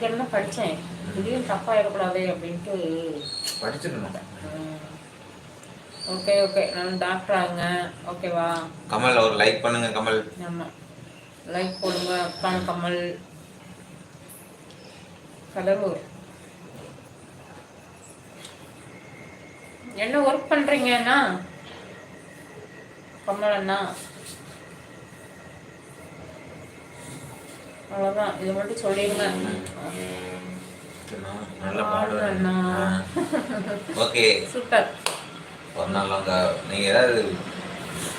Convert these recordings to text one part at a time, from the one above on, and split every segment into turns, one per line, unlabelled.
படிக்கணும்னு தான் படித்தேன். திடீர்னு தப்பாயிடக்கூடாது அப்படின்ட்டு
படிச்சிடணும்.
ஓகே ஓகே, நான் டாக்டர் ஆகுங்க. ஓகேவா?
கமல் ஒரு லைக் பண்ணுங்க கமல்.
ஆமாம், லைக் போடுங்க. அக்கான் கமல் கடலூர். என்ன ஒர்க் பண்ணுறீங்கன்னா கமல் அண்ணா? அவ்வளோதான், இது மட்டும் சொல்லிடுங்க.
Okay
super.
ஒரு நாள் அங்கே நீங்கள் ஏதாவது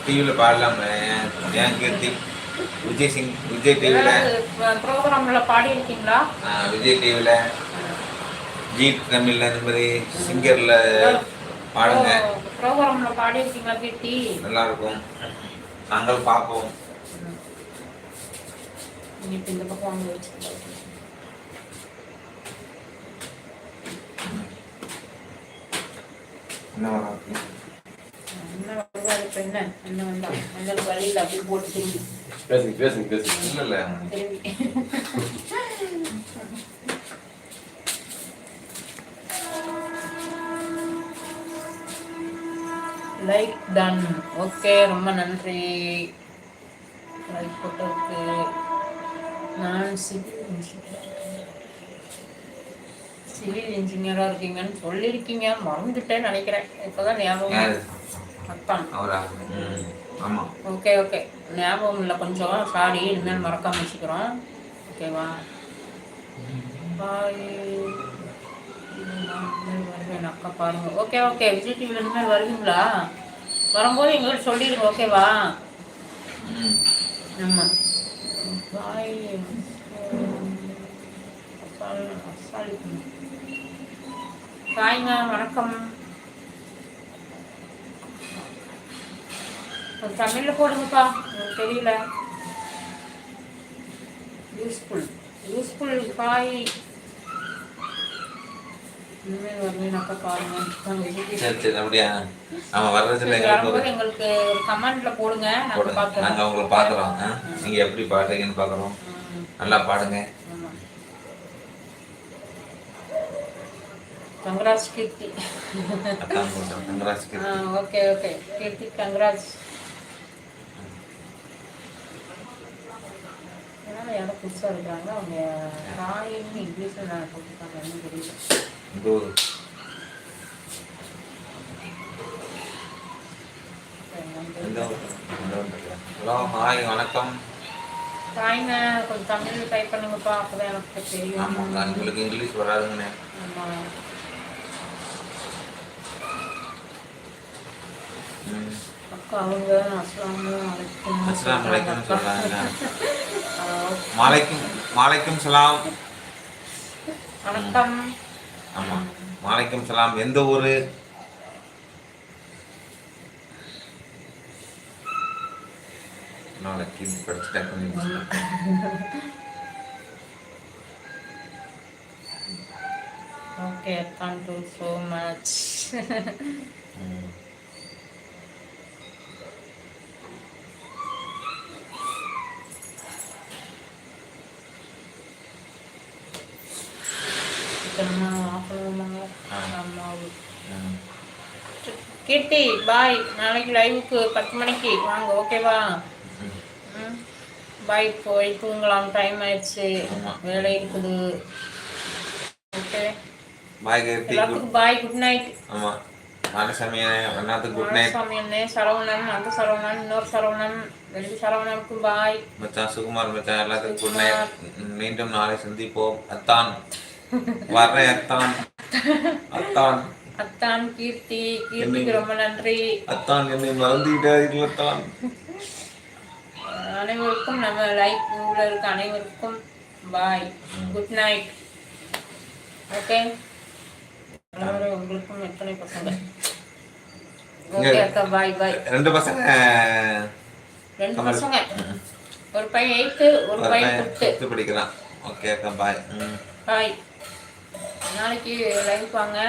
டிவியில் பாடலாம். ஏன் கீர்த்தி விஜய் டிவியில்
ப்ரோக்ராமில் பாடியிருக்கீங்களா?
விஜய் டிவியில் ஜி தமிழில் இந்த மாதிரி சிங்கரில் பாடுங்க.
ப்ரோக்ராமில் பாடியிருக்கீங்களா கீர்த்தி?
நல்லாயிருக்கும், நாங்கள் பார்ப்போம்.
இப்போ இந்த பக்கம் வாங்க வச்சுருக்கோம்.
என்ன வருவாரு
இப்போ என்ன வந்தா அந்த வழியில் அப்படி போட்டு திரும்பி
பேசுங்க இல்லை
திரும்பி லைக் டன். ஓகே, ரொம்ப நன்றி லைக் போட்டதுக்கு. நான் சிவில் இன்ஜினியராக இருக்கீங்கன்னு சொல்லியிருக்கீங்க, மறந்துட்டேன்னு நினைக்கிறேன். இப்போதான் ஞாபகம். அத்தான்.
ஆமாம்.
ஓகே ஓகே, ஞாபகம் இல்லை கொஞ்சம், சாரி. இனிமேல் மறக்காம வச்சுக்கிறோம். ஓகேவா? பாய். வருவேன் அக்கா பாருங்க. ஓகே ஓகே, விஜய் டிவியில் இனிமேல் வருவீங்களா? வரும்போது எங்கள்கிட்ட சொல்லிடுங்க. ஓகேவா? ஆமாம். பாய். பாய்ங்க, வணக்கம். தமிழில் போடுங்கப்பா, எனக்கு தெரியல. யூஸ்ஃபுல் பாய். இனிமேல் வருவேன் அக்கா பாருங்க.
அப்படியா? வரும்போது
எங்களுக்கு ஒரு கமெண்ட்ல போடுங்க,
நாங்கள் உங்களை பார்க்குறோம். நீங்கள் எப்படி பாடுறீங்கன்னு பார்க்குறோம். நல்லா பாடுங்க.
கங்ராஜ் கீர்த்தி. ஓகே ஓகே கீர்த்தி, கங்ராஜ். யாரும் புதுசாக இருக்கிறாங்க, அவங்க ராயின்னு இங்கிலீஷில் நான் போட்டிருக்காங்க, என்ன தெரியல.
ஹலோ, ஹாய், வணக்கம்.
தாய்ங்க, கொஞ்சம் தமிழில் டைப் பண்ணுங்கப்பா, அப்போதான் எனக்கு தெரியும்.
ஆமாங்க, உங்களுக்கு இங்கிலீஷ் வராதுங்கண்ணே.
ஆமாம். அக்கா அவங்க
அஸ்ஸலாமு அலைக்கும் சொல்றாங்க. மாலைக்கும் சலாம்.
வணக்கம்.
ஆமாம், மாலைக்கும் சலாம். எந்த ஊர்? நாளைக்கு படிச்சுட்டேன்.
Okay, thank you so much. Keerthi bye, நாளைக்கு லைவுக்கு 10 மணிக்கு வாங்க. ஓகேவா? பாய், போய் தூங்கலாம், டைம் ஆயிடுச்சு, வேலை இருக்குது. ஓகே
பாய் கீர்த்தி,
எல்லாத்துக்கும் பாய், குட் நைட்.
ஆமாம், மாலசாமி அண்ணாத்துக்கு குட் நைட்.
மாலசாமி அண்ணே, சரவணன், அந்த சரவணன், இன்னொரு சரவணன், 2 சரவணனுக்கு பாய்.
மச்சான் சுகுமார் மச்சான் எல்லாத்துக்கும் குட் நைட். மீண்டும் நாளை சந்திப்போம். அத்தான் வர்றேன். அத்தான்
அத்தான் கீர்த்திக்கு ரொம்ப நன்றி.
அத்தான் என்னை மறந்துவிட்டார்கள். அத்தான்
அனைவருக்கும், நம்ம லைக் இருக்க அனைவருக்கும் பாய், குட் நைட். ஓகே, உங்களுக்கும் எத்தனை பசங்க? ஓகே அக்கா, பாய் பாய்.
2 பசங்க.
ஒரு பையன் 8th, ஒரு பையன் 5th
படிக்கிறான். ஓகே அக்கா, பாய்.
பாய். நாளைக்கு லைவ் வாங்க.